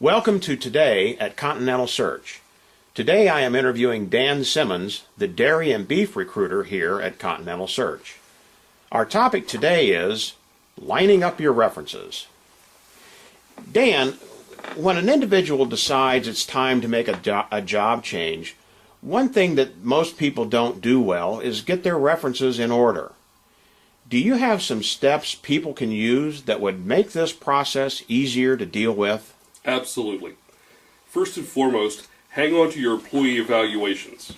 Welcome to Today at Continental Search. Today I am interviewing Dan Simmons, the dairy and beef recruiter here at Continental Search. Our topic today is lining up your references. Dan, when an individual decides it's time to make a job change, one thing that most people don't do well is get their references in order. Do you have some steps people can use that would make this process easier to deal with? Absolutely. First and foremost, hang on to your employee evaluations.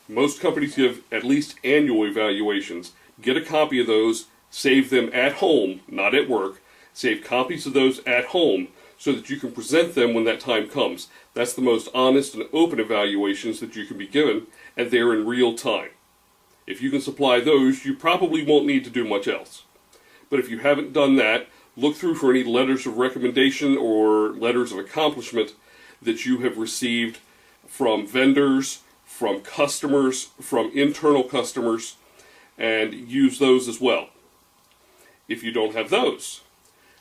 Most companies give at least annual evaluations. Get a copy of those, save them at home, not at work. Save copies of those at home so that you can present them when that time comes. That's the most honest and open evaluations that you can be given, and they're in real time. If you can supply those, you probably won't need to do much else. But if you haven't done that, look through for any letters of recommendation or letters of accomplishment that you have received from vendors, from customers, from internal customers, and use those as well. If you don't have those,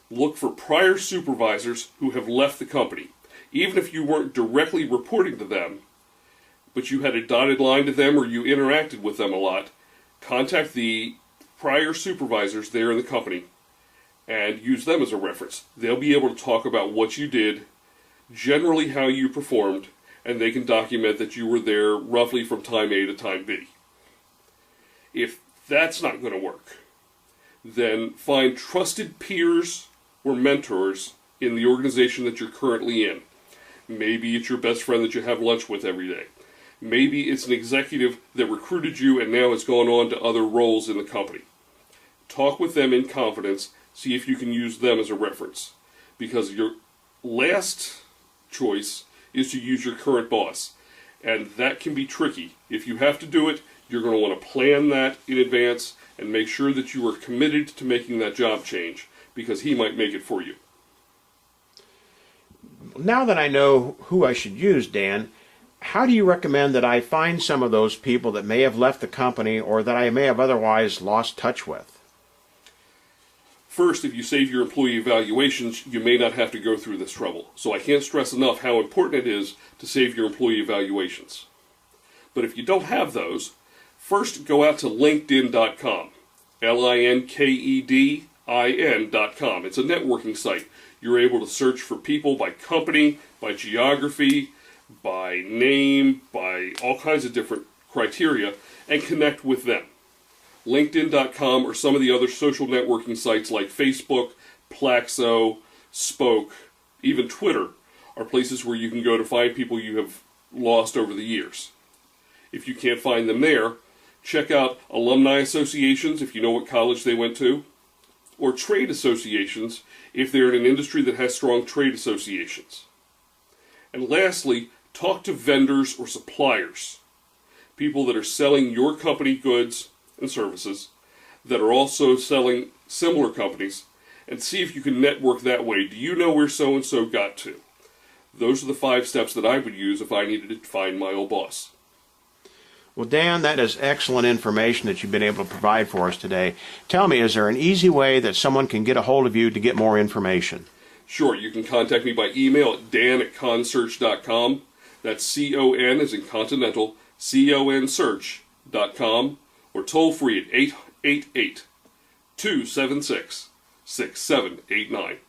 look for prior supervisors who have left the company. Even if you weren't directly reporting to them, but you had a dotted line to them or you interacted with them a lot, contact the prior supervisors there in the company and use them as a reference. They'll be able to talk about what you did, generally how you performed, and they can document that you were there roughly from time A to time B. If that's not going to work, then find trusted peers or mentors in the organization that you're currently in. Maybe it's your best friend that you have lunch with every day. Maybe it's an executive that recruited you and now has gone on to other roles in the company. Talk with them in confidence. See if you can use them as a reference. Because your last choice is to use your current boss. And that can be tricky. If you have to do it, you're going to want to plan that in advance and make sure that you are committed to making that job change, because he might make it for you. Now that I know who I should use, Dan, how do you recommend that I find some of those people that may have left the company or that I may have otherwise lost touch with? First, if you save your employee evaluations, you may not have to go through this trouble. So I can't stress enough how important it is to save your employee evaluations. But if you don't have those, first go out to LinkedIn.com. LinkedIn.com. It's a networking site. You're able to search for people by company, by geography, by name, by all kinds of different criteria, and connect with them. LinkedIn.com or some of the other social networking sites like Facebook, Plaxo, Spoke, even Twitter are places where you can go to find people you have lost over the years. If you can't find them there, check out alumni associations if you know what college they went to, or trade associations if they're in an industry that has strong trade associations. And lastly, talk to vendors or suppliers, people that are selling your company goods and services that are also selling similar companies, and see if you can network that way. Do you know where so-and-so got to? Those are the 5 steps that I would use if I needed to find my old boss. Well, Dan, that is excellent information that you've been able to provide for us today. Tell me, is there an easy way that someone can get a hold of you to get more information? Sure, you can contact me by email at dan@consearch.com. That's C-O-N as in Continental, C-O-N search.com, or toll free at 888-276-6789.